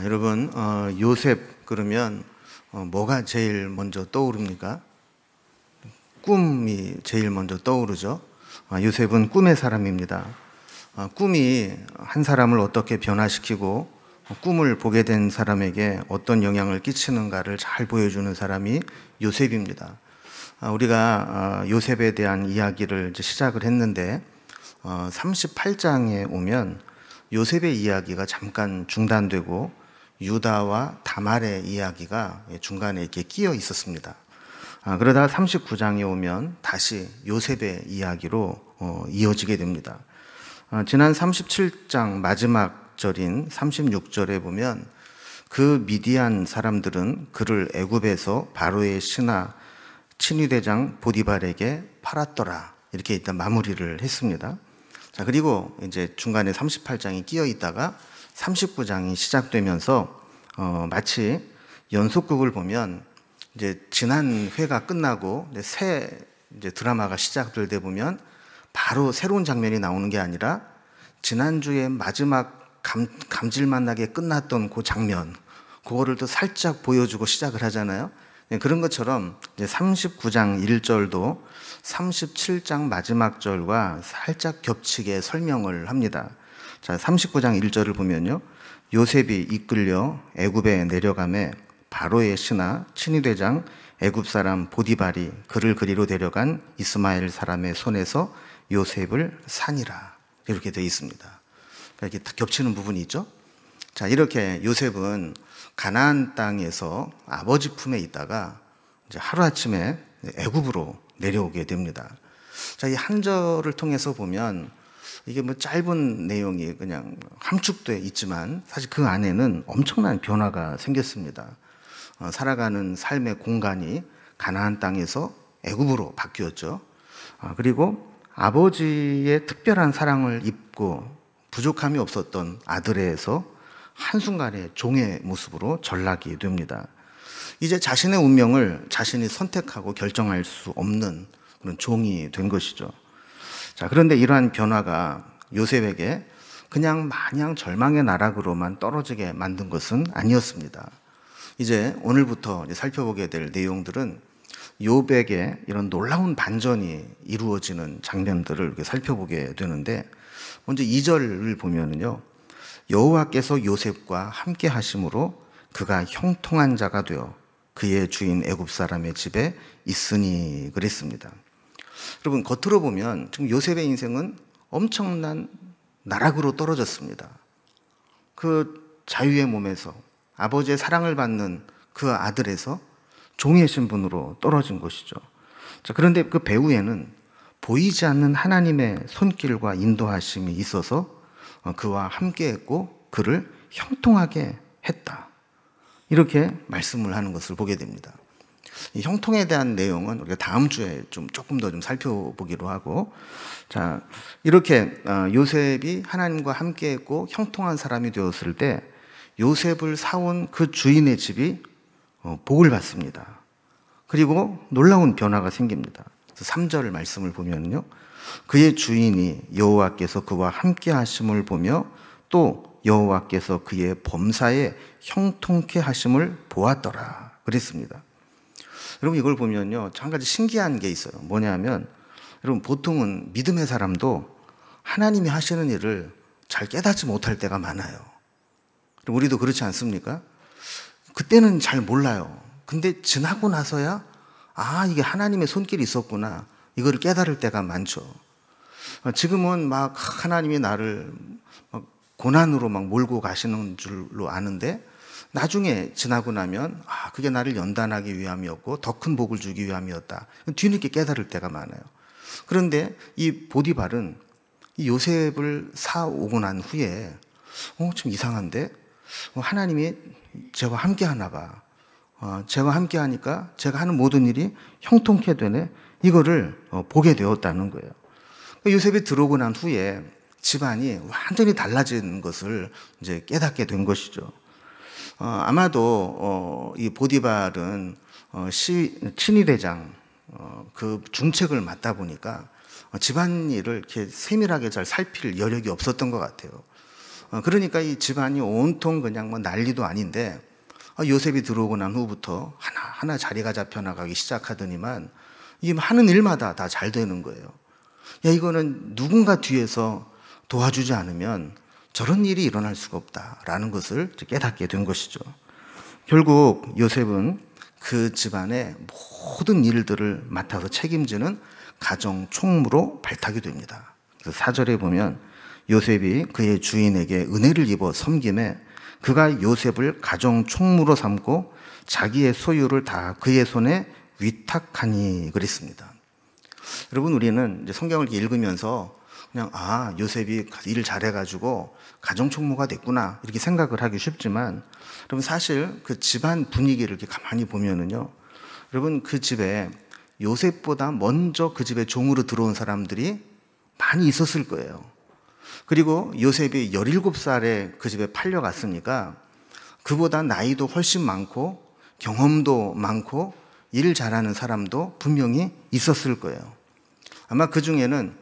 여러분, 요셉 그러면 뭐가 제일 먼저 떠오릅니까? 꿈이 제일 먼저 떠오르죠. 요셉은 꿈의 사람입니다. 꿈이 한 사람을 어떻게 변화시키고 꿈을 보게 된 사람에게 어떤 영향을 끼치는가를 잘 보여주는 사람이 요셉입니다. 우리가 요셉에 대한 이야기를 이제 시작을 했는데 38장에 오면 요셉의 이야기가 잠깐 중단되고 유다와 다말의 이야기가 중간에 이렇게 끼어 있었습니다. 그러다가 39장에 오면 다시 요셉의 이야기로 이어지게 됩니다. 지난 37장 마지막 절인 36절에 보면 그 미디안 사람들은 그를 애굽에서 바로의 신하 친위대장 보디발에게 팔았더라. 이렇게 일단 마무리를 했습니다. 자, 그리고 이제 중간에 38장이 끼어 있다가 39장이 시작되면서 마치 연속극을 보면 이제 지난 회가 끝나고 새 이제 드라마가 시작될 때 보면 바로 새로운 장면이 나오는 게 아니라 지난주에 마지막 감질맛 나게 끝났던 그 장면, 그거를 또 살짝 보여주고 시작을 하잖아요. 그런 것처럼 이제 39장 1절도 37장 마지막 절과 살짝 겹치게 설명을 합니다. 자, 39장 1절을 보면요. 요셉이 이끌려 애굽에 내려가매 바로의 신하 친위대장 애굽 사람 보디발이 그를 그리로 데려간 이스마엘 사람의 손에서 요셉을 산이라. 이렇게 되어 있습니다. 이렇게 겹치는 부분이 있죠. 자, 이렇게 요셉은 가나안 땅에서 아버지 품에 있다가 이제 하루아침에 애굽으로 내려오게 됩니다. 자, 이 한 절을 통해서 보면 이게 뭐 짧은 내용이 그냥 함축돼 있지만 사실 그 안에는 엄청난 변화가 생겼습니다. 살아가는 삶의 공간이 가나안 땅에서 애굽으로 바뀌었죠. 그리고 아버지의 특별한 사랑을 입고 부족함이 없었던 아들에서 한순간에 종의 모습으로 전락이 됩니다. 이제 자신의 운명을 자신이 선택하고 결정할 수 없는 그런 종이 된 것이죠. 자, 그런데 이러한 변화가 요셉에게 그냥 마냥 절망의 나락으로만 떨어지게 만든 것은 아니었습니다. 이제 오늘부터 이제 살펴보게 될 내용들은 욥에게 이런 놀라운 반전이 이루어지는 장면들을 이렇게 살펴보게 되는데, 먼저 2절을 보면은요, 여호와께서 요셉과 함께 하심으로 그가 형통한 자가 되어 그의 주인 애굽 사람의 집에 있으니 그랬습니다. 여러분, 겉으로 보면 지금 요셉의 인생은 엄청난 나락으로 떨어졌습니다. 그 자유의 몸에서 아버지의 사랑을 받는 그 아들에서 종의 신분으로 떨어진 것이죠. 자, 그런데 그 배후에는 보이지 않는 하나님의 손길과 인도하심이 있어서 그와 함께했고 그를 형통하게 했다. 이렇게 말씀을 하는 것을 보게 됩니다. 이 형통에 대한 내용은 우리가 다음 주에 조금 더 살펴보기로 하고, 자, 이렇게 요셉이 하나님과 함께했고 형통한 사람이 되었을 때 요셉을 사온 그 주인의 집이 복을 받습니다. 그리고 놀라운 변화가 생깁니다. 3절 말씀을 보면요, 그의 주인이 여호와께서 그와 함께 하심을 보며 또 여호와께서 그의 범사에 형통케 하심을 보았더라 그랬습니다. 여러분, 이걸 보면요, 한 가지 신기한 게 있어요. 뭐냐면, 여러분, 보통은 믿음의 사람도 하나님이 하시는 일을 잘 깨닫지 못할 때가 많아요. 우리도 그렇지 않습니까? 그때는 잘 몰라요. 근데 지나고 나서야 이게 하나님의 손길이 있었구나, 이거를 깨달을 때가 많죠. 지금은 막 하나님이 나를 막 고난으로 막 몰고 가시는 줄로 아는데, 나중에 지나고 나면 그게 나를 연단하기 위함이었고 더 큰 복을 주기 위함이었다, 뒤늦게 깨달을 때가 많아요. 그런데 이 보디발은 이 요셉을 사오고 난 후에 좀 이상한데, 하나님이 제가 함께 하나 봐, 제가 함께 하니까 제가 하는 모든 일이 형통케 되네, 이거를 보게 되었다는 거예요. 요셉이 들어오고 난 후에 집안이 완전히 달라진 것을 이제 깨닫게 된 것이죠. 아마도 이 보디발은 친위대장 그 중책을 맡다 보니까 집안일을 이렇게 세밀하게 잘 살필 여력이 없었던 것 같아요. 그러니까 이 집안이 온통 그냥 뭐 난리도 아닌데, 요셉이 들어오고 난 후부터 하나하나 자리가 잡혀나가기 시작하더니만 이게 하는 일마다 다 잘 되는 거예요. 야, 이거는 누군가 뒤에서 도와주지 않으면 저런 일이 일어날 수가 없다라는 것을 깨닫게 된 것이죠. 결국 요셉은 그 집안의 모든 일들을 맡아서 책임지는 가정 총무로 발탁이 됩니다. 그래서 4절에 보면 요셉이 그의 주인에게 은혜를 입어 섬김에 그가 요셉을 가정 총무로 삼고 자기의 소유를 다 그의 손에 위탁하니 그랬습니다. 여러분, 우리는 이제 성경을 읽으면서 그냥 요셉이 일을 잘해가지고 가정 총무가 됐구나 이렇게 생각을 하기 쉽지만, 여러분 사실 그 집안 분위기를 이렇게 가만히 보면은요, 여러분 그 집에 요셉보다 먼저 그 집에 종으로 들어온 사람들이 많이 있었을 거예요. 그리고 요셉이 17살에 그 집에 팔려갔으니까 그보다 나이도 훨씬 많고 경험도 많고 일 잘하는 사람도 분명히 있었을 거예요. 아마 그 중에는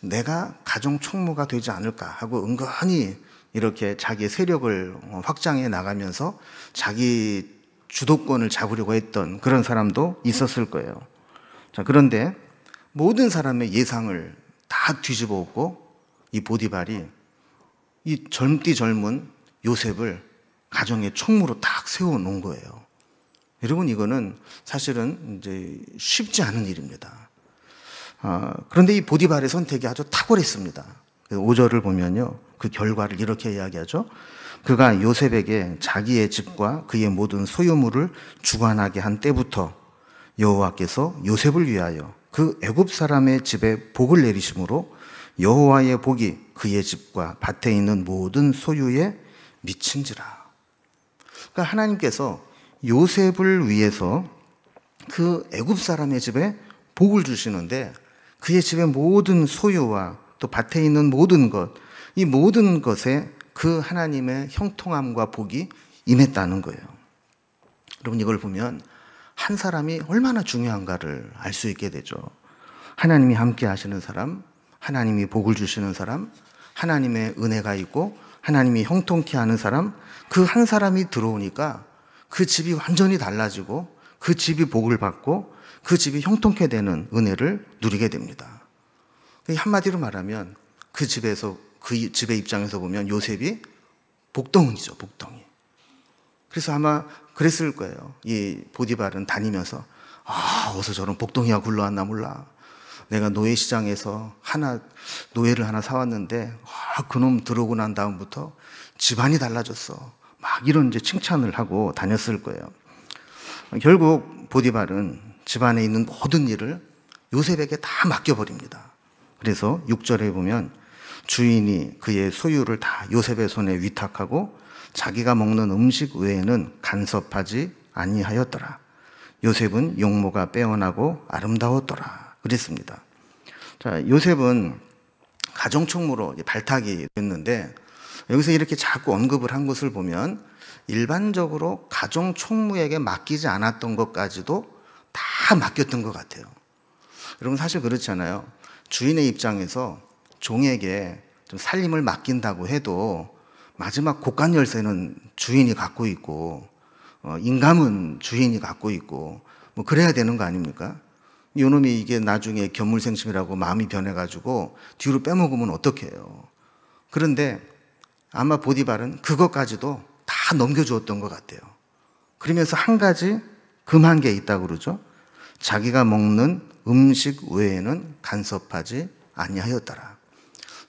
내가 가정 총무가 되지 않을까 하고 은근히 이렇게 자기의 세력을 확장해 나가면서 자기 주도권을 잡으려고 했던 그런 사람도 있었을 거예요. 자, 그런데 모든 사람의 예상을 다 뒤집어 엎고 이 보디발이 이 젊은 요셉을 가정의 총무로 딱 세워 놓은 거예요. 여러분, 이거는 사실은 이제 쉽지 않은 일입니다. 그런데 이 보디발의 선택이 아주 탁월했습니다. 5절을 보면요, 그 결과를 이렇게 이야기하죠. 그가 요셉에게 자기의 집과 그의 모든 소유물을 주관하게 한 때부터 여호와께서 요셉을 위하여 그 애굽 사람의 집에 복을 내리심으로 여호와의 복이 그의 집과 밭에 있는 모든 소유에 미친지라. 그러니까 하나님께서 요셉을 위해서 그 애굽 사람의 집에 복을 주시는데 그의 집의 모든 소유와 또 밭에 있는 모든 것, 이 모든 것에 그 하나님의 형통함과 복이 임했다는 거예요. 여러분, 이걸 보면 한 사람이 얼마나 중요한가를 알 수 있게 되죠. 하나님이 함께 하시는 사람, 하나님이 복을 주시는 사람, 하나님의 은혜가 있고 하나님이 형통케 하는 사람, 그 한 사람이 들어오니까 그 집이 완전히 달라지고 그 집이 복을 받고 그 집이 형통케 되는 은혜를 누리게 됩니다. 한마디로 말하면 그 집에서, 그 집의 입장에서 보면 요셉이 복덩이죠, 복덩이. 그래서 아마 그랬을 거예요. 이 보디발은 다니면서 어디서 저런 복덩이가 굴러왔나 몰라. 내가 노예시장에서 노예를 하나 사왔는데 그놈 들어오고 난 다음부터 집안이 달라졌어. 막 이런 이제 칭찬을 하고 다녔을 거예요. 결국 보디발은 집안에 있는 모든 일을 요셉에게 다 맡겨버립니다. 그래서 6절에 보면 주인이 그의 소유를 다 요셉의 손에 위탁하고 자기가 먹는 음식 외에는 간섭하지 아니하였더라. 요셉은 용모가 빼어나고 아름다웠더라. 그랬습니다. 자, 요셉은 가정총무로 발탁이 됐는데 여기서 이렇게 자꾸 언급을 한 것을 보면 일반적으로 가정총무에게 맡기지 않았던 것까지도 다 맡겼던 것 같아요. 여러분, 사실 그렇잖아요. 주인의 입장에서 종에게 좀 살림을 맡긴다고 해도 마지막 곳간 열쇠는 주인이 갖고 있고 인감은 주인이 갖고 있고 뭐 그래야 되는 거 아닙니까? 요놈이 이게 나중에 견물생심이라고 마음이 변해가지고 뒤로 빼먹으면 어떡해요. 그런데 아마 보디발은 그것까지도 다 넘겨주었던 것 같아요. 그러면서 한 가지 금한 게 있다고 그러죠. 자기가 먹는 음식 외에는 간섭하지 아니하였더라.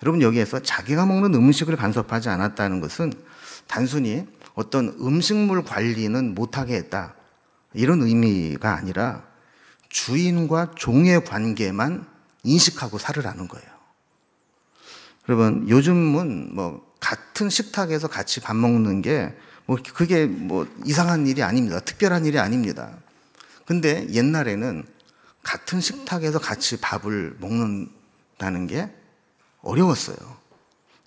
여러분, 여기에서 자기가 먹는 음식을 간섭하지 않았다는 것은 단순히 어떤 음식물 관리는 못하게 했다, 이런 의미가 아니라 주인과 종의 관계만 인식하고 살으라는 거예요. 여러분, 요즘은 뭐 같은 식탁에서 같이 밥 먹는 게 그게 이상한 일이 아닙니다. 특별한 일이 아닙니다. 근데 옛날에는 같은 식탁에서 같이 밥을 먹는다는 게 어려웠어요.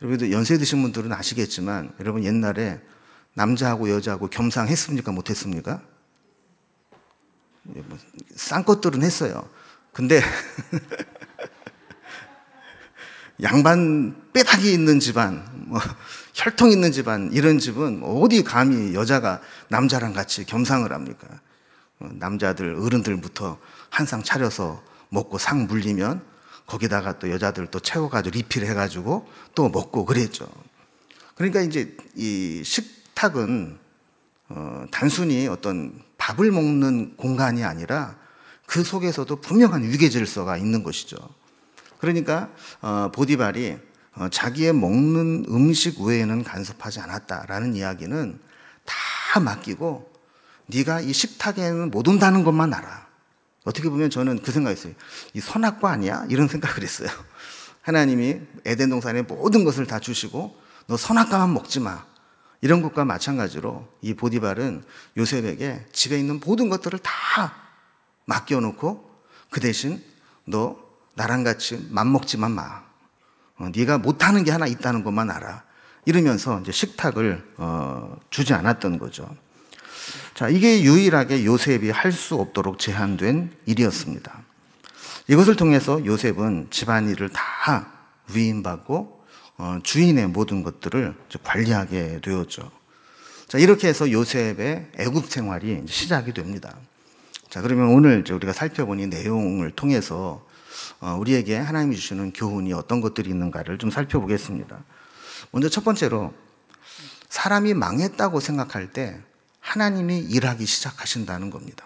여러분도 연세 드신 분들은 아시겠지만 여러분, 옛날에 남자하고 여자하고 겸상했습니까? 못했습니까? 싼 것들은 했어요. 근데 양반 빼박이 있는 집안, 혈통 있는 집안, 이런 집은 어디 감히 여자가 남자랑 같이 겸상을 합니까? 남자들, 어른들부터 한 상 차려서 먹고 상 물리면 거기다가 또 여자들 또 채워가지고 리필해가지고 또 먹고 그랬죠. 그러니까 이제 이 식탁은 단순히 어떤 밥을 먹는 공간이 아니라 그 속에서도 분명한 위계 질서가 있는 것이죠. 그러니까 보디발이 자기의 먹는 음식 외에는 간섭하지 않았다라는 이야기는 다 맡기고 네가 이 식탁에는 못 온다는 것만 알아. 어떻게 보면 저는 그 생각했어요. 이 선악과 아니야? 이런 생각을 했어요. 하나님이 에덴 동산에 모든 것을 다 주시고 너 선악과만 먹지 마. 이런 것과 마찬가지로 이 보디발은 요셉에게 집에 있는 모든 것들을 다 맡겨놓고 그 대신 너 나랑 같이 맘먹지만 마. 네가 못하는 게 하나 있다는 것만 알아. 이러면서 이제 식탁을 주지 않았던 거죠. 자, 이게 유일하게 요셉이 할 수 없도록 제한된 일이었습니다. 이것을 통해서 요셉은 집안일을 다 위임받고 주인의 모든 것들을 관리하게 되었죠. 자, 이렇게 해서 요셉의 애굽 생활이 시작이 됩니다. 자, 그러면 오늘 우리가 살펴본 이 내용을 통해서 우리에게 하나님이 주시는 교훈이 어떤 것들이 있는가를 좀 살펴보겠습니다. 먼저 첫 번째로 사람이 망했다고 생각할 때 하나님이 일하기 시작하신다는 겁니다.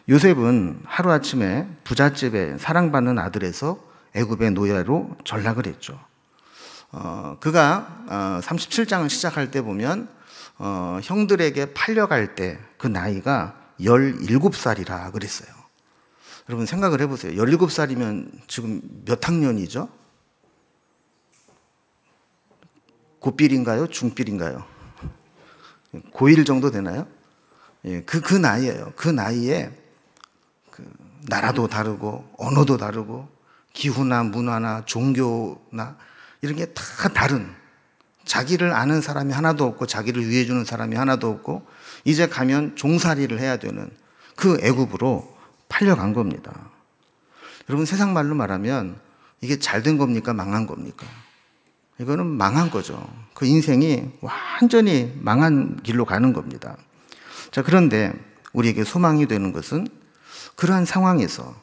요셉은 하루아침에 부잣집에 사랑받는 아들에서 애굽의 노예로 전락을 했죠. 그가 37장을 시작할 때 보면 형들에게 팔려갈 때 그 나이가 17살이라 그랬어요. 여러분 생각을 해보세요. 17살이면 지금 몇 학년이죠? 고삘인가요? 중삘인가요? 고1 정도 되나요? 예, 그 나이예요. 그 나이에 나라도 다르고 언어도 다르고 기후나 문화나 종교나 이런 게 다 다른, 자기를 아는 사람이 하나도 없고 자기를 위해주는 사람이 하나도 없고 이제 가면 종살이를 해야 되는 그 애굽으로 팔려간 겁니다. 여러분 세상 말로 말하면 이게 잘된 겁니까? 망한 겁니까? 이거는 망한 거죠. 그 인생이 완전히 망한 길로 가는 겁니다. 자, 그런데 우리에게 소망이 되는 것은 그러한 상황에서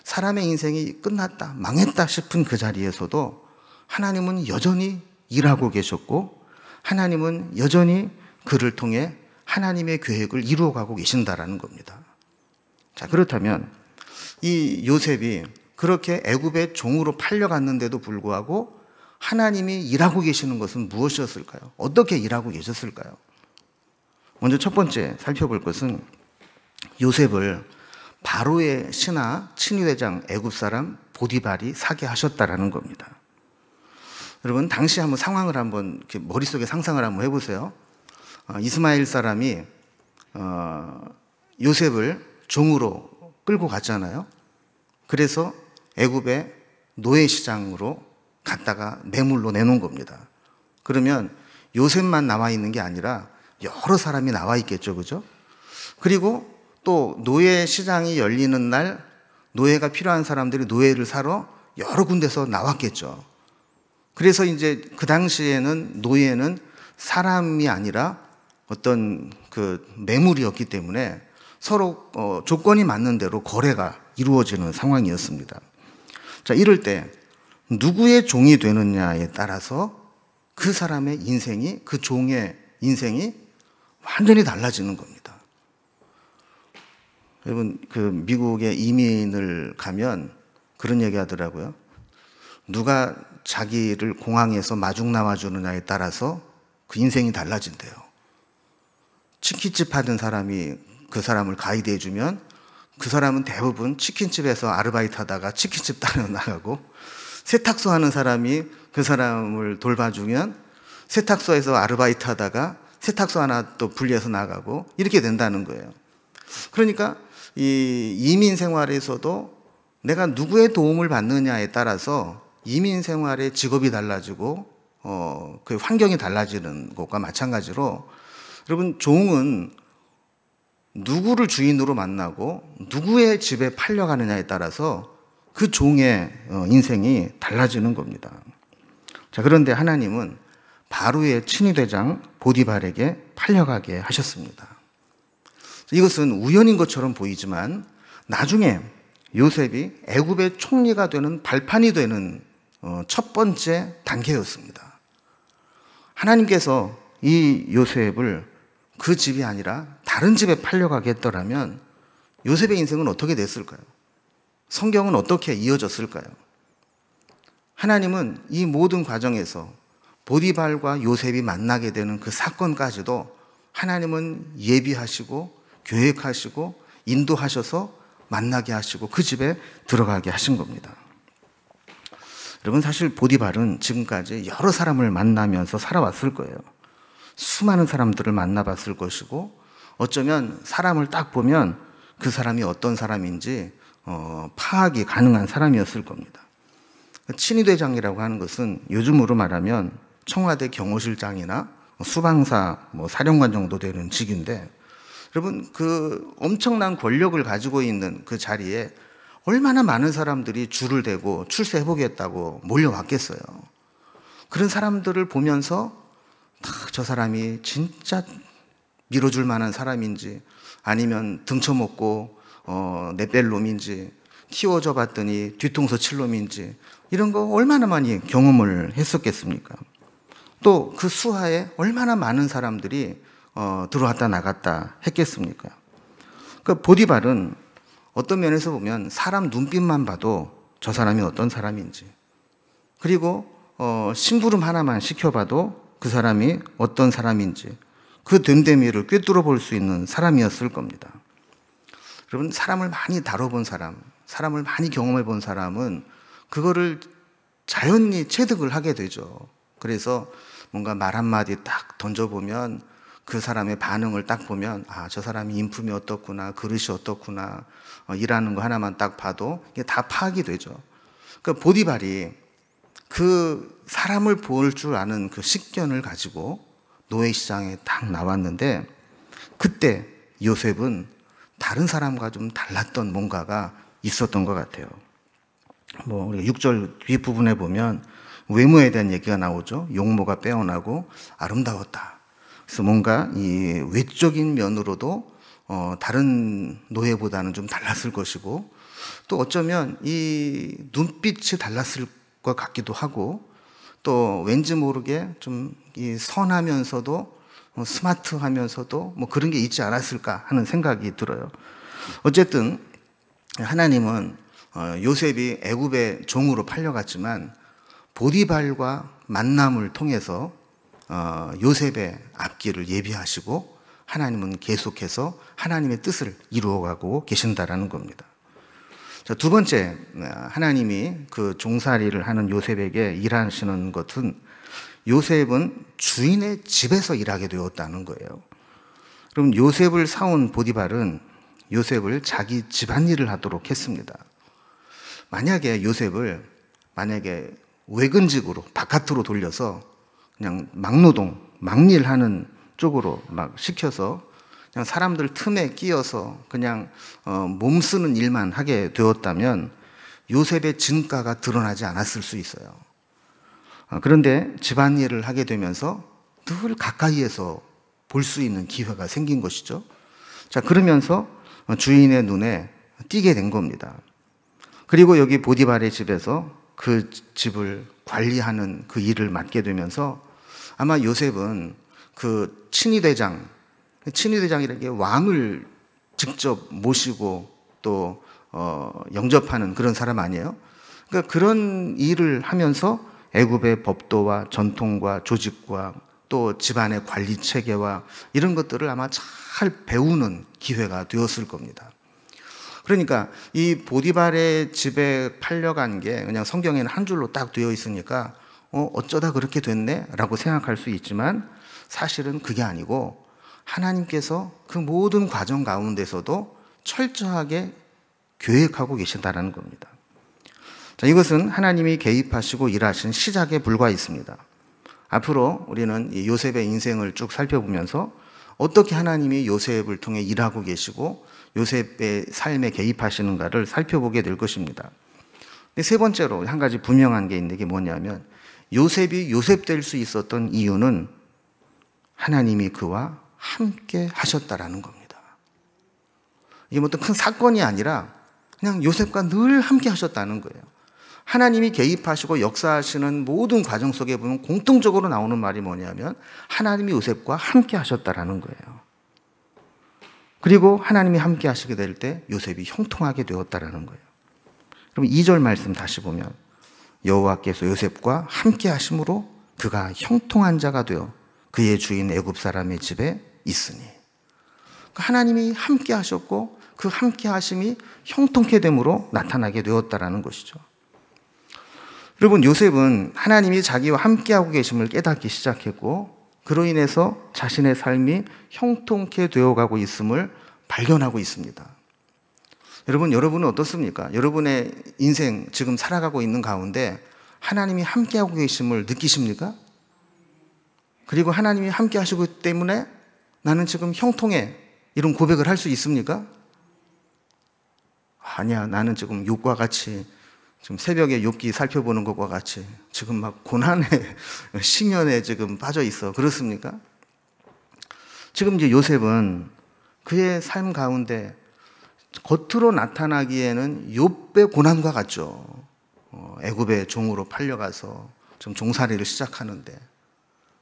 사람의 인생이 끝났다, 망했다 싶은 그 자리에서도 하나님은 여전히 일하고 계셨고 하나님은 여전히 그를 통해 하나님의 계획을 이루어가고 계신다라는 겁니다. 자, 그렇다면 이 요셉이 그렇게 애굽의 종으로 팔려갔는데도 불구하고 하나님이 일하고 계시는 것은 무엇이었을까요? 어떻게 일하고 계셨을까요? 먼저 첫 번째 살펴볼 것은 요셉을 바로의 신하 친위대장 애굽 사람 보디발이 사게 하셨다라는 겁니다. 여러분 당시 한번 상황을 한번 이렇게 머릿속에 상상을 한번 해보세요. 이스마엘 사람이 요셉을 종으로 끌고 갔잖아요. 그래서 애굽의 노예 시장으로 갔다가 매물로 내놓은 겁니다. 그러면 요셉만 나와 있는 게 아니라 여러 사람이 나와 있겠죠, 그죠? 그리고 또 노예 시장이 열리는 날 노예가 필요한 사람들이 노예를 사러 여러 군데서 나왔겠죠. 그래서 이제 그 당시에는 노예는 사람이 아니라 어떤 그 매물이었기 때문에 서로 조건이 맞는 대로 거래가 이루어지는 상황이었습니다. 자, 이럴 때 누구의 종이 되느냐에 따라서 그 사람의 인생이, 그 종의 인생이 완전히 달라지는 겁니다. 여러분, 그 미국에 이민을 가면 그런 얘기 하더라고요. 누가 자기를 공항에서 마중 나와주느냐에 따라서 그 인생이 달라진대요. 치킨집 하던 사람이 그 사람을 가이드해주면 그 사람은 대부분 치킨집에서 아르바이트 하다가 치킨집 따라 나가고, 세탁소 하는 사람이 그 사람을 돌봐주면 세탁소에서 아르바이트 하다가 세탁소 하나 또 분리해서 나가고 이렇게 된다는 거예요. 그러니까 이 이민 생활에서도 내가 누구의 도움을 받느냐에 따라서 이민 생활의 직업이 달라지고 그 환경이 달라지는 것과 마찬가지로 여러분 종은 누구를 주인으로 만나고 누구의 집에 팔려가느냐에 따라서 그 종의 인생이 달라지는 겁니다. 자, 그런데 하나님은 바로의 친위대장 보디발에게 팔려가게 하셨습니다. 이것은 우연인 것처럼 보이지만 나중에 요셉이 애굽의 총리가 되는 발판이 되는 첫 번째 단계였습니다. 하나님께서 이 요셉을 그 집이 아니라 다른 집에 팔려가게 했더라면 요셉의 인생은 어떻게 됐을까요? 성경은 어떻게 이어졌을까요? 하나님은 이 모든 과정에서 보디발과 요셉이 만나게 되는 그 사건까지도 하나님은 예비하시고 계획하시고 인도하셔서 만나게 하시고 그 집에 들어가게 하신 겁니다. 여러분, 사실 보디발은 지금까지 여러 사람을 만나면서 살아왔을 거예요. 수많은 사람들을 만나봤을 것이고 어쩌면 사람을 딱 보면 그 사람이 어떤 사람인지 파악이 가능한 사람이었을 겁니다. 친위대장이라고 하는 것은 요즘으로 말하면 청와대 경호실장이나 수방사 사령관 정도 되는 직인데, 여러분, 그 엄청난 권력을 가지고 있는 그 자리에 얼마나 많은 사람들이 줄을 대고 출세해보겠다고 몰려왔겠어요. 그런 사람들을 보면서 저 사람이 진짜 밀어줄 만한 사람인지 아니면 등쳐먹고 내뺄 놈인지 키워줘 봤더니 뒤통수 칠 놈인지 이런 거 얼마나 많이 경험을 했었겠습니까? 또 그 수하에 얼마나 많은 사람들이 들어왔다 나갔다 했겠습니까? 그 보디발은 어떤 면에서 보면 사람 눈빛만 봐도 저 사람이 어떤 사람인지, 그리고 심부름 하나만 시켜봐도 그 사람이 어떤 사람인지 그 됨됨이를 꿰뚫어 볼 수 있는 사람이었을 겁니다. 여러분, 사람을 많이 다뤄본 사람, 사람을 많이 경험해 본 사람은 그거를 자연히 체득을 하게 되죠. 그래서 뭔가 말 한마디 딱 던져보면 그 사람의 반응을 딱 보면 저 사람이 인품이 어떻구나, 그릇이 어떻구나, 일하는 거 하나만 딱 봐도 이게 다 파악이 되죠. 그러니까 보디발이 그 사람을 볼 줄 아는 그 식견을 가지고 노예시장에 딱 나왔는데, 그때 요셉은 다른 사람과 좀 달랐던 뭔가가 있었던 것 같아요. 우리가 6절 뒷부분에 보면 외모에 대한 얘기가 나오죠. 용모가 빼어나고 아름다웠다. 그래서 뭔가 이 외적인 면으로도 다른 노예보다는 좀 달랐을 것이고, 또 어쩌면 이 눈빛이 달랐을 것 같기도 하고, 또 왠지 모르게 좀 이 선하면서도 스마트하면서도 그런 게 있지 않았을까 하는 생각이 들어요. 어쨌든 하나님은 요셉이 애굽의 종으로 팔려갔지만 보디발과 만남을 통해서 요셉의 앞길을 예비하시고 하나님은 계속해서 하나님의 뜻을 이루어가고 계신다라는 겁니다. 자, 두 번째, 하나님이 그 종살이를 하는 요셉에게 일하시는 것은 요셉은 주인의 집에서 일하게 되었다는 거예요. 그럼 요셉을 사온 보디발은 요셉을 자기 집안일을 하도록 했습니다. 만약에 요셉을 외근직으로 바깥으로 돌려서 그냥 막노동, 막일하는 쪽으로 막 시켜서 그냥 사람들 틈에 끼어서 그냥 몸 쓰는 일만 하게 되었다면 요셉의 진가가 드러나지 않았을 수 있어요. 그런데 집안일을 하게 되면서 늘 가까이에서 볼 수 있는 기회가 생긴 것이죠. 자, 그러면서 주인의 눈에 띄게 된 겁니다. 그리고 여기 보디발의 집에서 그 집을 관리하는 그 일을 맡게 되면서 아마 요셉은 그 친위대장이라는 게 왕을 직접 모시고 또 영접하는 그런 사람 아니에요? 그러니까 그런 일을 하면서 애굽의 법도와 전통과 조직과 또 집안의 관리 체계와 이런 것들을 아마 잘 배우는 기회가 되었을 겁니다. 그러니까 이 보디발의 집에 팔려간 게 그냥 성경에는 한 줄로 딱 되어 있으니까 어쩌다 그렇게 됐네? 라고 생각할 수 있지만 사실은 그게 아니고 하나님께서 그 모든 과정 가운데서도 철저하게 계획하고 계신다는 겁니다. 자, 이것은 하나님이 개입하시고 일하신 시작에 불과했습니다. 앞으로 우리는 이 요셉의 인생을 쭉 살펴보면서 어떻게 하나님이 요셉을 통해 일하고 계시고 요셉의 삶에 개입하시는가를 살펴보게 될 것입니다. 세 번째로 한 가지 분명한 게 있는 게 뭐냐면 요셉이 요셉 될 수 있었던 이유는 하나님이 그와 함께 하셨다라는 겁니다. 이게 뭐 어떤 큰 사건이 아니라 그냥 요셉과 늘 함께 하셨다는 거예요. 하나님이 개입하시고 역사하시는 모든 과정 속에 보면 공통적으로 나오는 말이 뭐냐면 하나님이 요셉과 함께 하셨다라는 거예요. 그리고 하나님이 함께 하시게 될 때 요셉이 형통하게 되었다라는 거예요. 그럼 2절 말씀 다시 보면 여호와께서 요셉과 함께 하심으로 그가 형통한 자가 되어 그의 주인 애굽 사람의 집에 있으니, 하나님이 함께 하셨고 그 함께 하심이 형통케 됨으로 나타나게 되었다라는 것이죠. 여러분, 요셉은 하나님이 자기와 함께하고 계심을 깨닫기 시작했고 그로 인해서 자신의 삶이 형통케 되어가고 있음을 발견하고 있습니다. 여러분은 어떻습니까? 여러분의 인생 지금 살아가고 있는 가운데 하나님이 함께하고 계심을 느끼십니까? 그리고 하나님이 함께 하시기 때문에 나는 지금 형통해, 이런 고백을 할 수 있습니까? 아니야, 나는 지금 욥과 같이, 지금 새벽에 욥기 살펴보는 것과 같이 지금 막 고난의 심연에 지금 빠져 있어. 그렇습니까? 지금 이제 요셉은 그의 삶 가운데 겉으로 나타나기에는 욥의 고난과 같죠. 애굽의 종으로 팔려가서 좀 종살이를 시작하는데,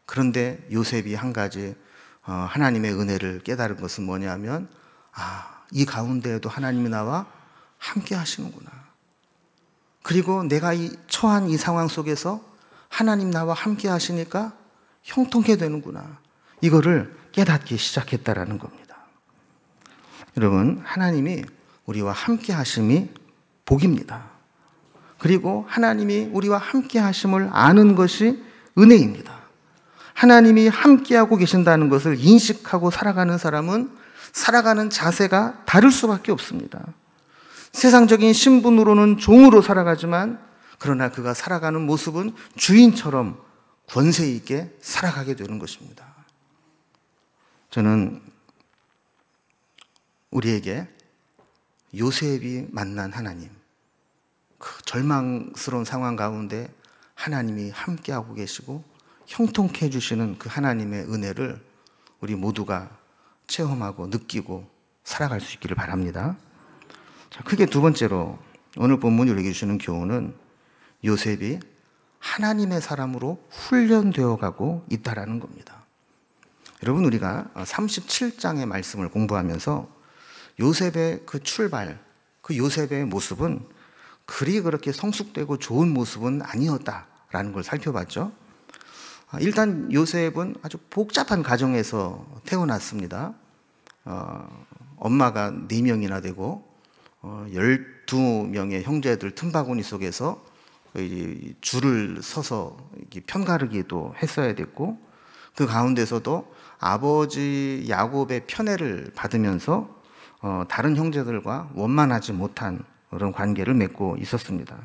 그런데 요셉이 한 가지 하나님의 은혜를 깨달은 것은 뭐냐면, 이 가운데에도 하나님이 나와 함께 하시는구나. 그리고 내가 처한 이 상황 속에서 하나님 나와 함께 하시니까 형통케 되는구나. 이거를 깨닫기 시작했다라는 겁니다. 여러분, 하나님이 우리와 함께 하심이 복입니다. 그리고 하나님이 우리와 함께 하심을 아는 것이 은혜입니다. 하나님이 함께하고 계신다는 것을 인식하고 살아가는 사람은 살아가는 자세가 다를 수밖에 없습니다. 세상적인 신분으로는 종으로 살아가지만 그러나 그가 살아가는 모습은 주인처럼 권세 있게 살아가게 되는 것입니다. 저는 우리에게 요셉이 만난 하나님, 그 절망스러운 상황 가운데 하나님이 함께하고 계시고 형통케 해주시는 그 하나님의 은혜를 우리 모두가 체험하고 느끼고 살아갈 수 있기를 바랍니다. 자, 크게 두 번째로 오늘 본문이 우리에게 주시는 교훈은 요셉이 하나님의 사람으로 훈련되어 가고 있다라는 겁니다. 여러분, 우리가 37장의 말씀을 공부하면서 요셉의 그 출발, 그 요셉의 모습은 그리 그렇게 성숙되고 좋은 모습은 아니었다라는 걸 살펴봤죠. 일단 요셉은 아주 복잡한 가정에서 태어났습니다. 엄마가 4명이나 되고 12명의 형제들 틈바구니 속에서 줄을 서서 편가르기도 했어야 됐고, 그 가운데서도 아버지 야곱의 편애를 받으면서 다른 형제들과 원만하지 못한 그런 관계를 맺고 있었습니다.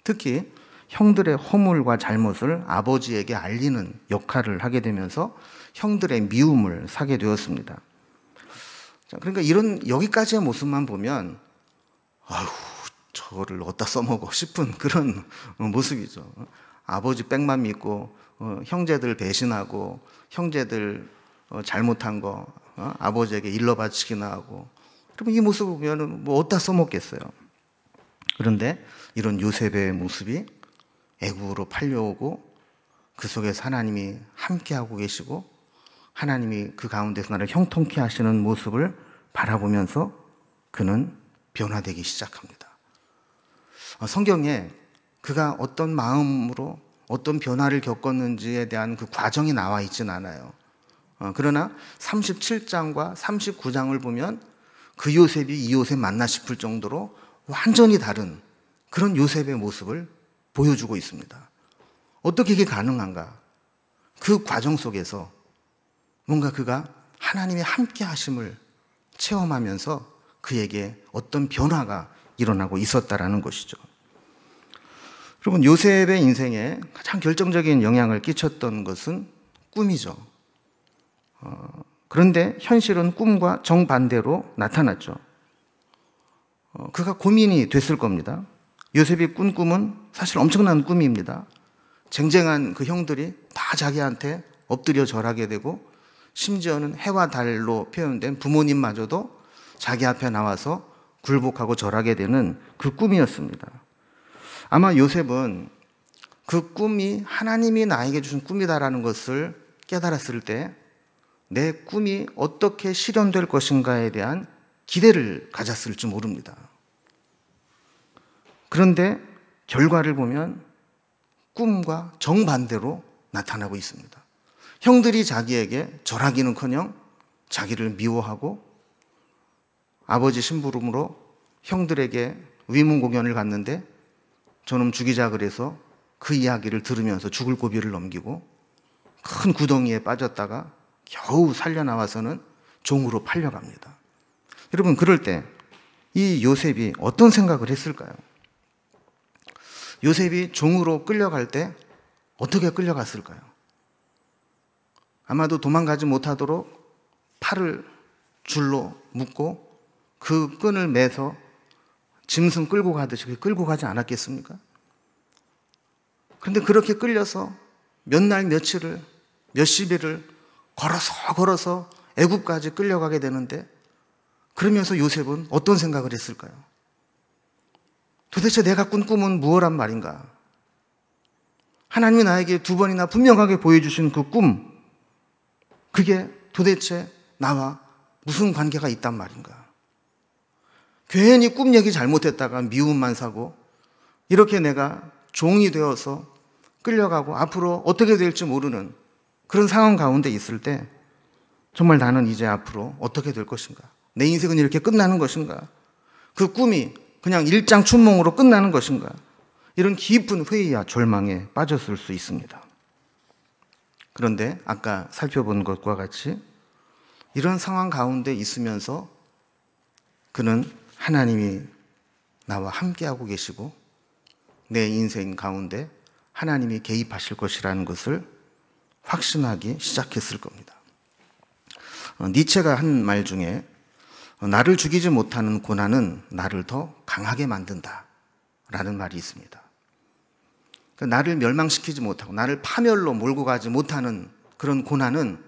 특히 형들의 허물과 잘못을 아버지에게 알리는 역할을 하게 되면서 형들의 미움을 사게 되었습니다. 그러니까 이런 여기까지의 모습만 보면 아휴, 저거를 어디다 써먹어 싶은 그런 모습이죠. 아버지 백만 믿고 형제들 배신하고 형제들 잘못한 거 아버지에게 일러 바치기나 하고, 그러면 이 모습을 보면 뭐 어디다 써먹겠어요. 그런데 이런 요셉의 모습이 애굽으로 팔려오고 그 속에서 하나님이 함께하고 계시고 하나님이 그 가운데서 나를 형통케 하시는 모습을 바라보면서 그는 변화되기 시작합니다. 성경에 그가 어떤 마음으로 어떤 변화를 겪었는지에 대한 그 과정이 나와 있진 않아요. 그러나 37장과 39장을 보면 그 요셉이 이 요셉 맞나 싶을 정도로 완전히 다른 그런 요셉의 모습을 보여주고 있습니다. 어떻게 이게 가능한가? 그 과정 속에서 뭔가 그가 하나님의 함께 하심을 체험하면서 그에게 어떤 변화가 일어나고 있었다라는 것이죠. 여러분, 요셉의 인생에 가장 결정적인 영향을 끼쳤던 것은 꿈이죠. 그런데 현실은 꿈과 정반대로 나타났죠. 그가 고민이 됐을 겁니다. 요셉이 꾼 꿈은 사실 엄청난 꿈입니다. 쟁쟁한 그 형들이 다 자기한테 엎드려 절하게 되고, 심지어는 해와 달로 표현된 부모님마저도 자기 앞에 나와서 굴복하고 절하게 되는 그 꿈이었습니다. 아마 요셉은 그 꿈이 하나님이 나에게 주신 꿈이다라는 것을 깨달았을 때 내 꿈이 어떻게 실현될 것인가에 대한 기대를 가졌을지 모릅니다. 그런데 결과를 보면 꿈과 정반대로 나타나고 있습니다. 형들이 자기에게 절하기는커녕 자기를 미워하고, 아버지 심부름으로 형들에게 위문 공연을 갔는데 저놈 죽이자 그래서 그 이야기를 들으면서 죽을 고비를 넘기고 큰 구덩이에 빠졌다가 겨우 살려나와서는 종으로 팔려갑니다. 여러분, 그럴 때 이 요셉이 어떤 생각을 했을까요? 요셉이 종으로 끌려갈 때 어떻게 끌려갔을까요? 아마도 도망가지 못하도록 팔을 줄로 묶고 그 끈을 매서 짐승 끌고 가듯이 끌고 가지 않았겠습니까? 그런데 그렇게 끌려서 몇 날 며칠을, 몇십 일을 걸어서 애굽까지 끌려가게 되는데, 그러면서 요셉은 어떤 생각을 했을까요? 도대체 내가 꾼 꿈은 무엇란 말인가? 하나님이 나에게 두 번이나 분명하게 보여주신 그 꿈, 그게 도대체 나와 무슨 관계가 있단 말인가? 괜히 꿈 얘기 잘못했다가 미움만 사고, 이렇게 내가 종이 되어서 끌려가고 앞으로 어떻게 될지 모르는 그런 상황 가운데 있을 때, 정말 나는 이제 앞으로 어떻게 될 것인가? 내 인생은 이렇게 끝나는 것인가? 그 꿈이 그냥 일장춘몽으로 끝나는 것인가? 이런 깊은 회의와 절망에 빠졌을 수 있습니다. 그런데 아까 살펴본 것과 같이 이런 상황 가운데 있으면서 그는 하나님이 나와 함께하고 계시고 내 인생 가운데 하나님이 개입하실 것이라는 것을 확신하기 시작했을 겁니다. 니체가 한 말 중에 나를 죽이지 못하는 고난은 나를 더 강하게 만든다 라는 말이 있습니다. 나를 멸망시키지 못하고 나를 파멸로 몰고 가지 못하는 그런 고난은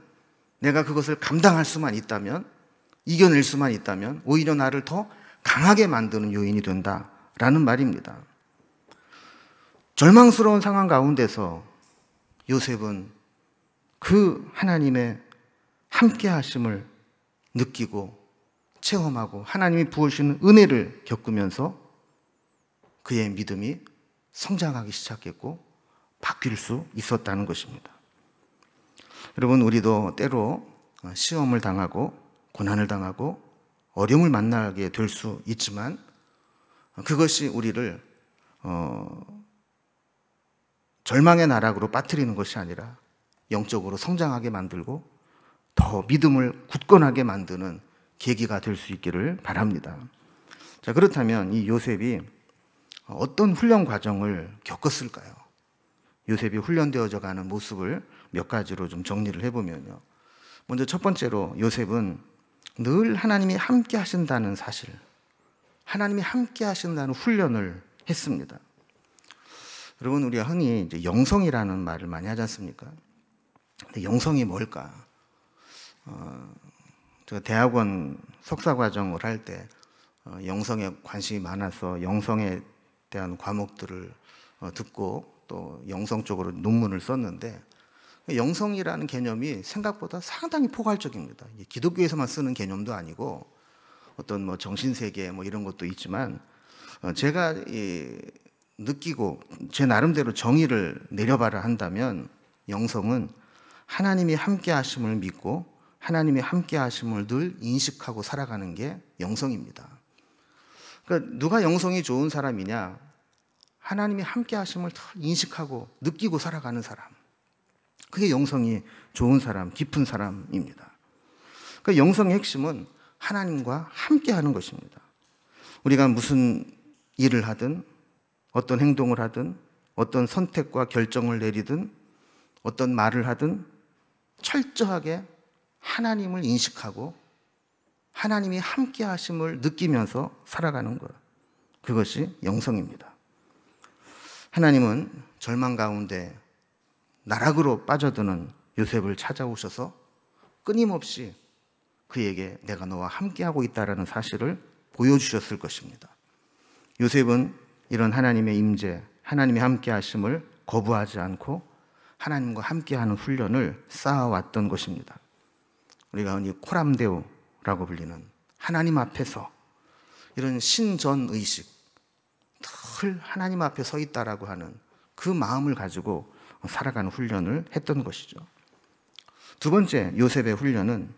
내가 그것을 감당할 수만 있다면, 이겨낼 수만 있다면 오히려 나를 더 강하게 만드는 요인이 된다라는 말입니다. 절망스러운 상황 가운데서 요셉은 그 하나님의 함께 하심을 느끼고 체험하고 하나님이 부으시는 은혜를 겪으면서 그의 믿음이 성장하기 시작했고 바뀔 수 있었다는 것입니다. 여러분, 우리도 때로 시험을 당하고 고난을 당하고 어려움을 만나게 될 수 있지만 그것이 우리를 절망의 나락으로 빠뜨리는 것이 아니라 영적으로 성장하게 만들고 더 믿음을 굳건하게 만드는 계기가 될 수 있기를 바랍니다. 자, 그렇다면 이 요셉이 어떤 훈련 과정을 겪었을까요? 요셉이 훈련되어져 가는 모습을 몇 가지로 좀 정리를 해보면요. 먼저 첫 번째로 요셉은 늘 하나님이 함께 하신다는 사실, 하나님이 함께 하신다는 훈련을 했습니다. 여러분, 우리가 흔히 이제 영성이라는 말을 많이 하지 않습니까? 근데 영성이 뭘까? 제가 대학원 석사 과정을 할 때 영성에 관심이 많아서 영성에 대한 과목들을 듣고 또 영성 쪽으로 논문을 썼는데, 영성이라는 개념이 생각보다 상당히 포괄적입니다. 기독교에서만 쓰는 개념도 아니고 어떤 뭐 정신세계 뭐 이런 것도 있지만, 제가 느끼고 제 나름대로 정의를 내려봐라 한다면 영성은 하나님이 함께 하심을 믿고 하나님이 함께 하심을 늘 인식하고 살아가는 게 영성입니다. 그러니까 누가 영성이 좋은 사람이냐? 하나님이 함께 하심을 인식하고 느끼고 살아가는 사람. 그게 영성이 좋은 사람, 깊은 사람입니다. 그러니까 영성의 핵심은 하나님과 함께 하는 것입니다. 우리가 무슨 일을 하든 어떤 행동을 하든 어떤 선택과 결정을 내리든 어떤 말을 하든 철저하게 하나님을 인식하고 하나님이 함께 하심을 느끼면서 살아가는 것, 그것이 영성입니다. 하나님은 절망 가운데 나락으로 빠져드는 요셉을 찾아오셔서 끊임없이 그에게 내가 너와 함께하고 있다는 사실을 보여주셨을 것입니다. 요셉은 이런 하나님의 임재, 하나님의 함께하심을 거부하지 않고 하나님과 함께하는 훈련을 쌓아왔던 것입니다. 우리가 흔히 코람데오라고 불리는 하나님 앞에서 이런 신전의식, 늘 하나님 앞에 서 있다라고 하는 그 마음을 가지고 살아가는 훈련을 했던 것이죠. 두 번째 요셉의 훈련은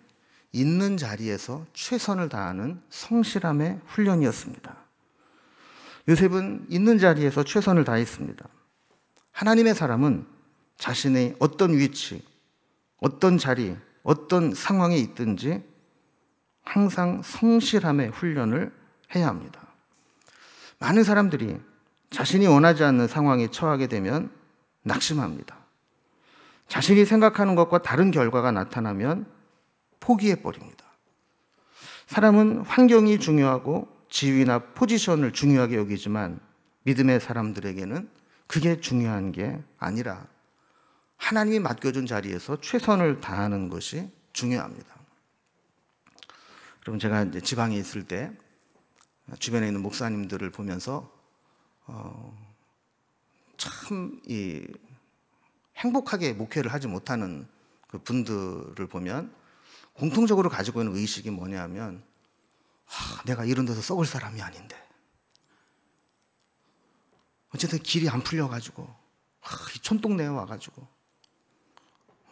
있는 자리에서 최선을 다하는 성실함의 훈련이었습니다. 요셉은 있는 자리에서 최선을 다했습니다. 하나님의 사람은 자신의 어떤 위치, 어떤 자리, 어떤 상황에 있든지 항상 성실함의 훈련을 해야 합니다. 많은 사람들이 자신이 원하지 않는 상황에 처하게 되면 낙심합니다. 자신이 생각하는 것과 다른 결과가 나타나면 포기해버립니다. 사람은 환경이 중요하고 지위나 포지션을 중요하게 여기지만 믿음의 사람들에게는 그게 중요한 게 아니라 하나님이 맡겨준 자리에서 최선을 다하는 것이 중요합니다. 여러분, 제가 이제 지방에 있을 때 주변에 있는 목사님들을 보면서 참 행복하게 목회를 하지 못하는 그 분들을 보면 공통적으로 가지고 있는 의식이 뭐냐면 내가 이런 데서 썩을 사람이 아닌데 어쨌든 길이 안 풀려가지고 이 촌동네에 와가지고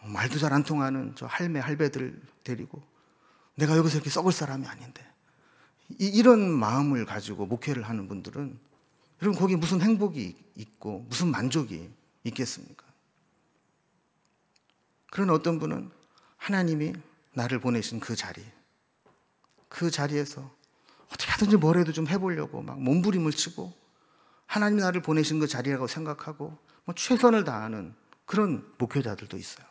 말도 잘 안 통하는 저 할배들 데리고 내가 여기서 이렇게 썩을 사람이 아닌데 이런 마음을 가지고 목회를 하는 분들은 여러분 거기 무슨 행복이 있고 무슨 만족이 있겠습니까? 그런 어떤 분은 하나님이 나를 보내신 그 자리에서 어떻게 하든지 뭐라도 좀 해보려고 막 몸부림을 치고 하나님이 나를 보내신 그 자리라고 생각하고 최선을 다하는 그런 목회자들도 있어요.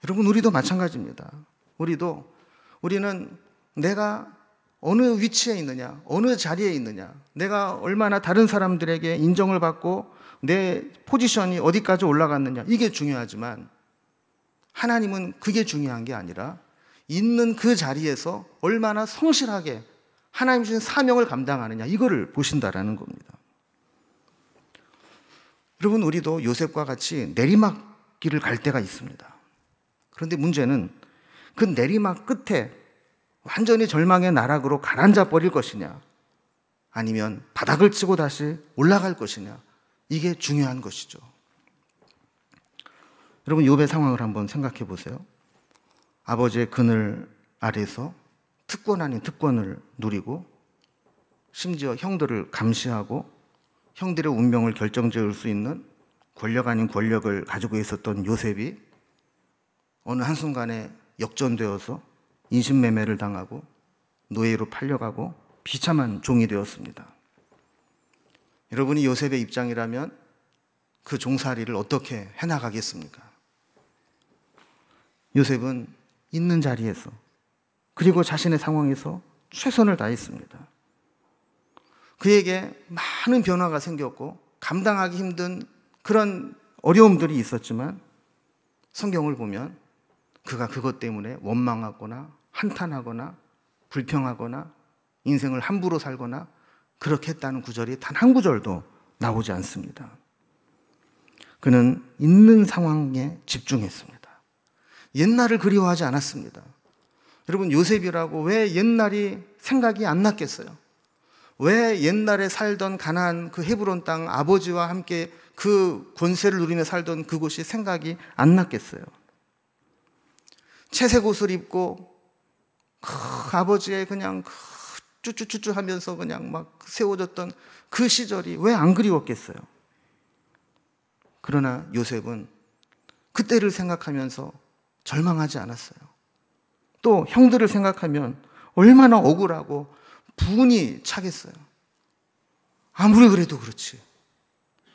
여러분, 우리도 마찬가지입니다. 우리는 내가 어느 위치에 있느냐, 어느 자리에 있느냐, 내가 얼마나 다른 사람들에게 인정을 받고 내 포지션이 어디까지 올라갔느냐, 이게 중요하지만 하나님은 그게 중요한 게 아니라 있는 그 자리에서 얼마나 성실하게 하나님 주신 사명을 감당하느냐, 이거를 보신다라는 겁니다. 여러분, 우리도 요셉과 같이 내리막길을 갈 때가 있습니다. 그런데 문제는 그 내리막 끝에 완전히 절망의 나락으로 가라앉아 버릴 것이냐, 아니면 바닥을 치고 다시 올라갈 것이냐, 이게 중요한 것이죠. 여러분, 욥의 상황을 한번 생각해 보세요. 아버지의 그늘 아래서 특권 아닌 특권을 누리고 심지어 형들을 감시하고 형들의 운명을 결정지을 수 있는 권력 아닌 권력을 가지고 있었던 요셉이 어느 한순간에 역전되어서 인신매매를 당하고 노예로 팔려가고 비참한 종이 되었습니다. 여러분이 요셉의 입장이라면 그 종살이를 어떻게 해나가겠습니까? 요셉은 있는 자리에서 그리고 자신의 상황에서 최선을 다했습니다. 그에게 많은 변화가 생겼고 감당하기 힘든 그런 어려움들이 있었지만 성경을 보면 그가 그것 때문에 원망하거나 한탄하거나 불평하거나 인생을 함부로 살거나 그렇게 했다는 구절이 단 한 구절도 나오지 않습니다. 그는 있는 상황에 집중했습니다. 옛날을 그리워하지 않았습니다. 여러분, 요셉이라고 왜 옛날이 생각이 안 났겠어요? 왜 옛날에 살던 가나안 그 헤브론 땅 아버지와 함께 그 권세를 누리며 살던 그곳이 생각이 안 났겠어요? 채색 옷을 입고 아버지의 그냥 쭈쭈쭈쭈 하면서 그냥 막 세워졌던 그 시절이 왜 안 그리웠겠어요? 그러나 요셉은 그때를 생각하면서 절망하지 않았어요. 또 형들을 생각하면 얼마나 억울하고 분이 차겠어요. 아무리 그래도 그렇지.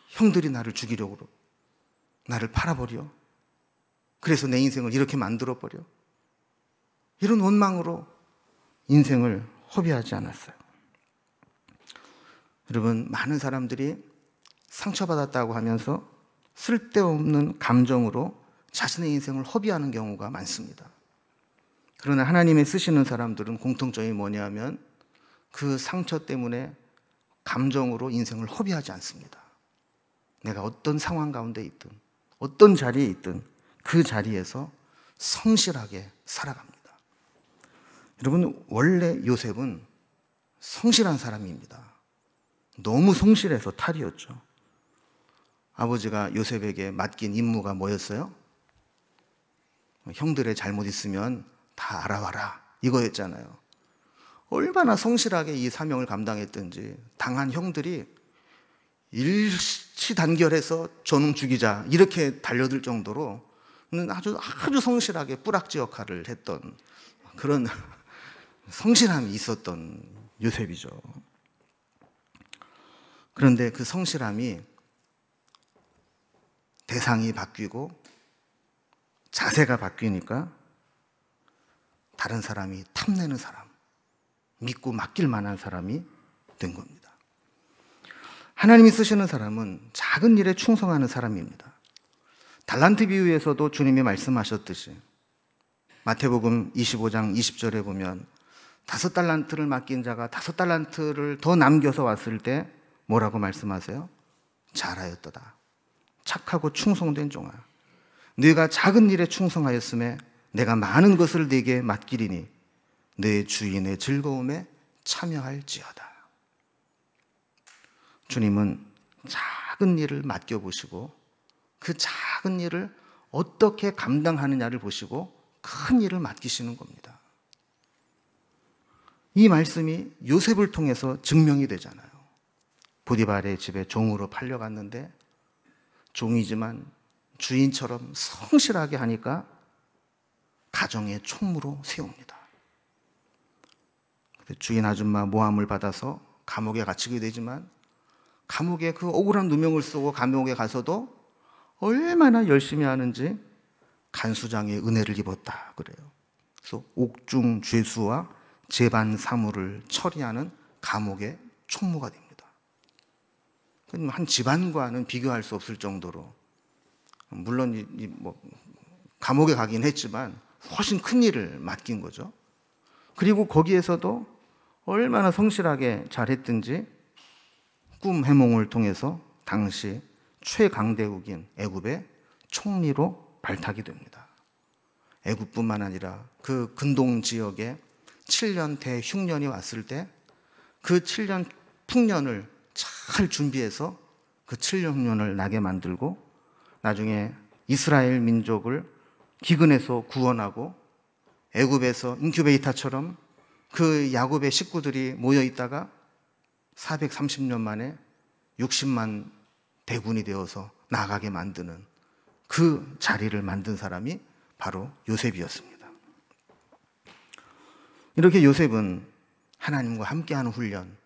형들이 나를 죽이려고 그러고 나를 팔아버려. 그래서 내 인생을 이렇게 만들어버려. 이런 원망으로 인생을 허비하지 않았어요. 여러분, 많은 사람들이 상처받았다고 하면서 쓸데없는 감정으로 자신의 인생을 허비하는 경우가 많습니다. 그러나 하나님의 쓰시는 사람들은 공통점이 뭐냐면 그 상처 때문에 감정으로 인생을 허비하지 않습니다. 내가 어떤 상황 가운데 있든 어떤 자리에 있든 그 자리에서 성실하게 살아갑니다. 여러분, 원래 요셉은 성실한 사람입니다. 너무 성실해서 탈이었죠. 아버지가 요셉에게 맡긴 임무가 뭐였어요? 형들의 잘못 있으면 다 알아와라, 이거였잖아요. 얼마나 성실하게 이 사명을 감당했든지 당한 형들이 일치단결해서 저놈 죽이자 이렇게 달려들 정도로 아주 성실하게 뿌락지 역할을 했던 그런 성실함이 있었던 요셉이죠. 그런데 그 성실함이 대상이 바뀌고 자세가 바뀌니까 다른 사람이 탐내는 사람, 믿고 맡길 만한 사람이 된 겁니다. 하나님이 쓰시는 사람은 작은 일에 충성하는 사람입니다. 달란트 비유에서도 주님이 말씀하셨듯이 마태복음 25장 20절에 보면 5달란트를 맡긴 자가 5달란트를 더 남겨서 왔을 때 뭐라고 말씀하세요? 잘하였도다. 착하고 충성된 종아, 네가 작은 일에 충성하였음에 내가 많은 것을 네게 맡기리니 네 주인의 즐거움에 참여할지어다. 주님은 작은 일을 맡겨보시고 그 작은 일을 어떻게 감당하느냐를 보시고 큰 일을 맡기시는 겁니다. 이 말씀이 요셉을 통해서 증명이 되잖아요. 보디발의 집에 종으로 팔려갔는데 종이지만 주인처럼 성실하게 하니까 가정의 총무로 세웁니다. 주인 아줌마 모함을 받아서 감옥에 갇히게 되지만 감옥에 그 억울한 누명을 쓰고 감옥에 가서도 얼마나 열심히 하는지 간수장의 은혜를 입었다 그래요. 그래서 옥중 죄수와 재반 사무를 처리하는 감옥의 총무가 됩니다. 한 집안과는 비교할 수 없을 정도로, 물론 감옥에 가긴 했지만 훨씬 큰 일을 맡긴 거죠. 그리고 거기에서도 얼마나 성실하게 잘했든지 꿈 해몽을 통해서 당시 최강대국인 애굽의 총리로 발탁이 됩니다. 애굽뿐만 아니라 그 근동 지역에 7년 대흉년이 왔을 때 그 7년 풍년을 잘 준비해서 그 7년 흉년을 나게 만들고 나중에 이스라엘 민족을 기근에서 구원하고 애굽에서 인큐베이터처럼 그 야곱의 식구들이 모여 있다가 430년 만에 60만 대군이 되어서 나가게 만드는 그 자리를 만든 사람이 바로 요셉이었습니다. 이렇게 요셉은 하나님과 함께하는 훈련,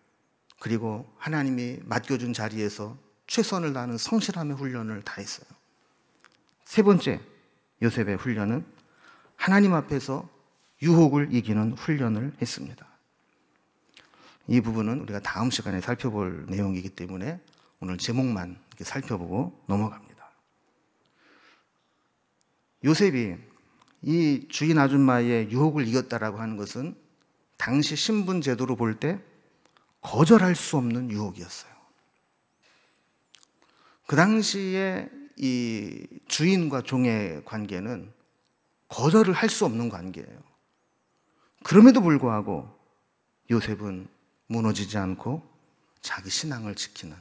그리고 하나님이 맡겨준 자리에서 최선을 다하는 성실함의 훈련을 다 했어요. 세 번째 요셉의 훈련은 하나님 앞에서 유혹을 이기는 훈련을 했습니다. 이 부분은 우리가 다음 시간에 살펴볼 내용이기 때문에 오늘 제목만 이렇게 살펴보고 넘어갑니다. 요셉이 이 주인 아줌마의 유혹을 이겼다라고 하는 것은 당시 신분 제도로 볼 때 거절할 수 없는 유혹이었어요. 그 당시에 이 주인과 종의 관계는 거절을 할 수 없는 관계예요. 그럼에도 불구하고 요셉은 무너지지 않고 자기 신앙을 지키는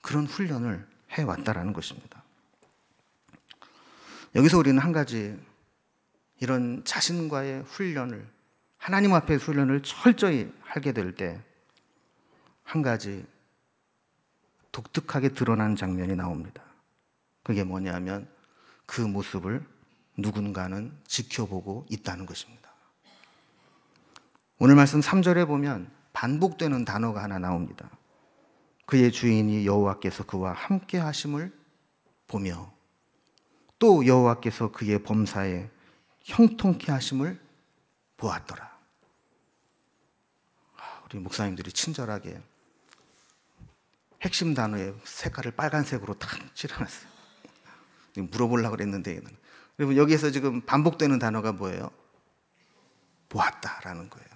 그런 훈련을 해왔다라는 것입니다. 여기서 우리는 한 가지 이런 자신과의 훈련을, 하나님 앞의 훈련을 철저히 하게 될 때 한 가지 독특하게 드러난 장면이 나옵니다. 그게 뭐냐면 그 모습을 누군가는 지켜보고 있다는 것입니다. 오늘 말씀 3절에 보면 반복되는 단어가 하나 나옵니다. 그의 주인이 여호와께서 그와 함께 하심을 보며 또 여호와께서 그의 범사에 형통케 하심을 보았더라. 우리 목사님들이 친절하게 핵심 단어의 색깔을 빨간색으로 탁 칠해놨어요. 물어보려고 그랬는데, 여러분 여기에서 지금 반복되는 단어가 뭐예요? 보았다라는 거예요.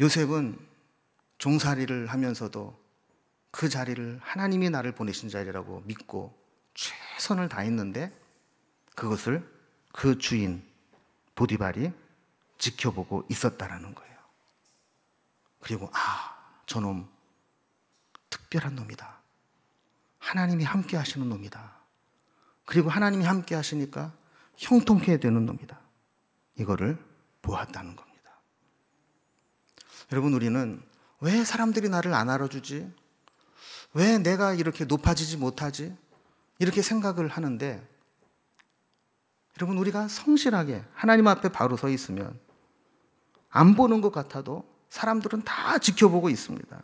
요셉은 종살이를 하면서도 그 자리를 하나님이 나를 보내신 자리라고 믿고 최선을 다했는데, 그것을 그 주인 보디발이 지켜보고 있었다라는 거예요. 그리고 저놈 특별한 놈이다. 하나님이 함께 하시는 놈이다. 그리고 하나님이 함께 하시니까 형통케 되는 놈이다. 이거를 보았다는 겁니다. 여러분, 우리는 왜 사람들이 나를 안 알아주지? 왜 내가 이렇게 높아지지 못하지? 이렇게 생각을 하는데, 여러분, 우리가 성실하게 하나님 앞에 바로 서 있으면 안 보는 것 같아도 사람들은 다 지켜보고 있습니다.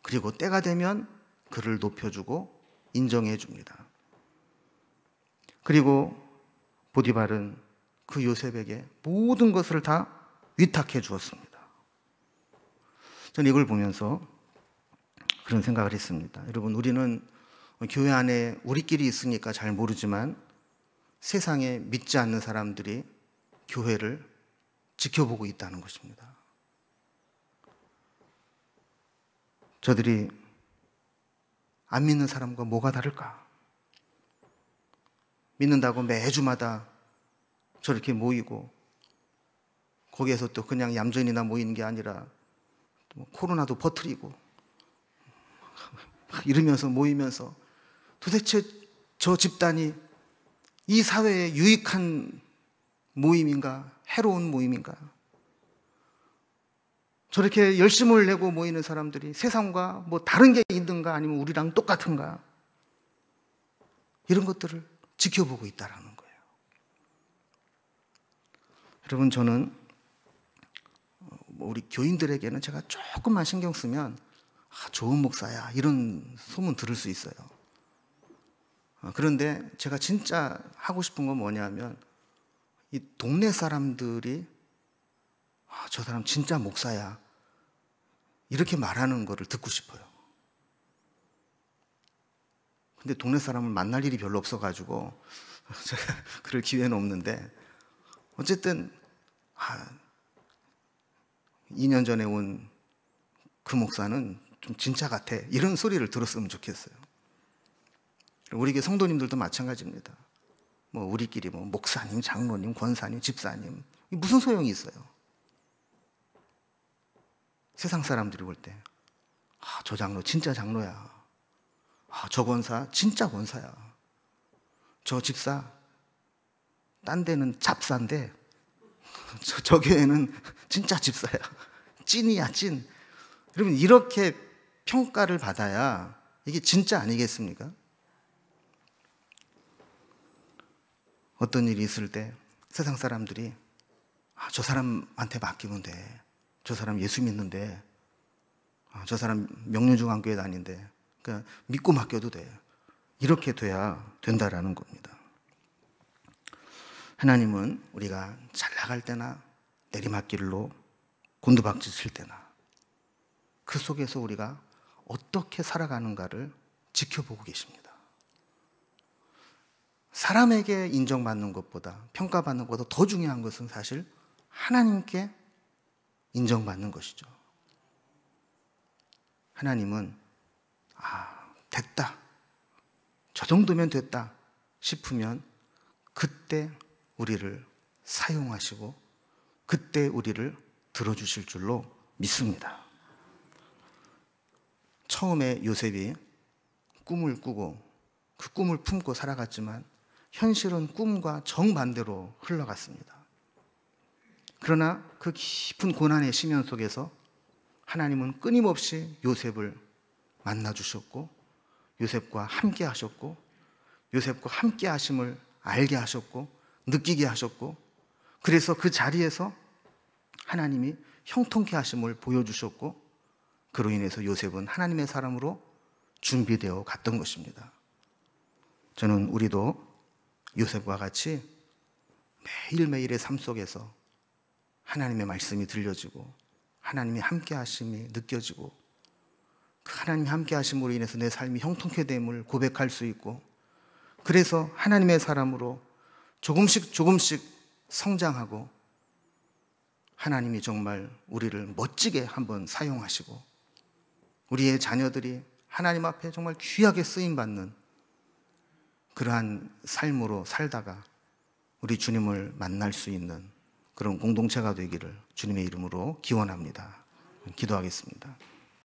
그리고 때가 되면 그를 높여주고 인정해 줍니다. 그리고 보디발은 그 요셉에게 모든 것을 다 위탁해 주었습니다. 저는 이걸 보면서 그런 생각을 했습니다. 여러분, 우리는 교회 안에 우리끼리 있으니까 잘 모르지만 세상에 믿지 않는 사람들이 교회를 지켜보고 있다는 것입니다. 저들이 안 믿는 사람과 뭐가 다를까? 믿는다고 매주마다 저렇게 모이고, 거기에서 또 그냥 얌전히나 모이는 게 아니라 코로나도 퍼뜨리고 이러면서 모이면서, 도대체 저 집단이 이 사회에 유익한 모임인가, 해로운 모임인가? 저렇게 열심을 내고 모이는 사람들이 세상과 뭐 다른 게 있는가, 아니면 우리랑 똑같은가? 이런 것들을 지켜보고 있다는 거예요. 여러분, 저는 우리 교인들에게는 제가 조금만 신경 쓰면 좋은 목사야, 이런 소문 들을 수 있어요. 그런데 제가 진짜 하고 싶은 건 뭐냐면, 이 동네 사람들이 저 사람 진짜 목사야, 이렇게 말하는 거를 듣고 싶어요. 근데 동네 사람을 만날 일이 별로 없어가지고 제가 그럴 기회는 없는데, 어쨌든 2년 전에 온 그 목사는 좀 진짜 같아, 이런 소리를 들었으면 좋겠어요. 우리 교회 성도님들도 마찬가지입니다. 뭐 우리끼리 뭐 목사님, 장로님, 권사님, 집사님, 무슨 소용이 있어요? 세상 사람들이 볼 때 저 장로 진짜 장로야, 저 권사 진짜 권사야, 저 집사 딴 데는 잡사인데 저 교회는 진짜 집사야, 찐이야, 찐. 여러분, 이렇게 평가를 받아야 이게 진짜 아니겠습니까? 어떤 일이 있을 때 세상 사람들이 저 사람한테 맡기면 돼, 저 사람 예수 믿는데, 저 사람 명륜중앙교회 다니는데 그러니까 믿고 맡겨도 돼, 이렇게 돼야 된다라는 겁니다. 하나님은 우리가 잘 나갈 때나 내리막길로 곤두박질 칠 때나 그 속에서 우리가 어떻게 살아가는가를 지켜보고 계십니다. 사람에게 인정받는 것보다, 평가받는 것보다 더 중요한 것은 사실 하나님께 인정받는 것이죠. 하나님은 됐다, 저 정도면 됐다 싶으면 그때 우리를 사용하시고 그때 우리를 들어주실 줄로 믿습니다. 처음에 요셉이 꿈을 꾸고 그 꿈을 품고 살아갔지만 현실은 꿈과 정반대로 흘러갔습니다. 그러나 그 깊은 고난의 심연 속에서 하나님은 끊임없이 요셉을 만나주셨고, 요셉과 함께 하셨고, 요셉과 함께 하심을 알게 하셨고, 느끼게 하셨고, 그래서 그 자리에서 하나님이 형통케 하심을 보여주셨고, 그로 인해서 요셉은 하나님의 사람으로 준비되어 갔던 것입니다. 저는 우리도 요셉과 같이 매일매일의 삶 속에서 하나님의 말씀이 들려지고 하나님의 함께 하심이 느껴지고 하나님 함께 하심으로 인해서 내 삶이 형통케 됨을 고백할 수 있고, 그래서 하나님의 사람으로 조금씩 성장하고, 하나님이 정말 우리를 멋지게 한번 사용하시고, 우리의 자녀들이 하나님 앞에 정말 귀하게 쓰임받는 그러한 삶으로 살다가 우리 주님을 만날 수 있는 그런 공동체가 되기를 주님의 이름으로 기원합니다. 기도하겠습니다.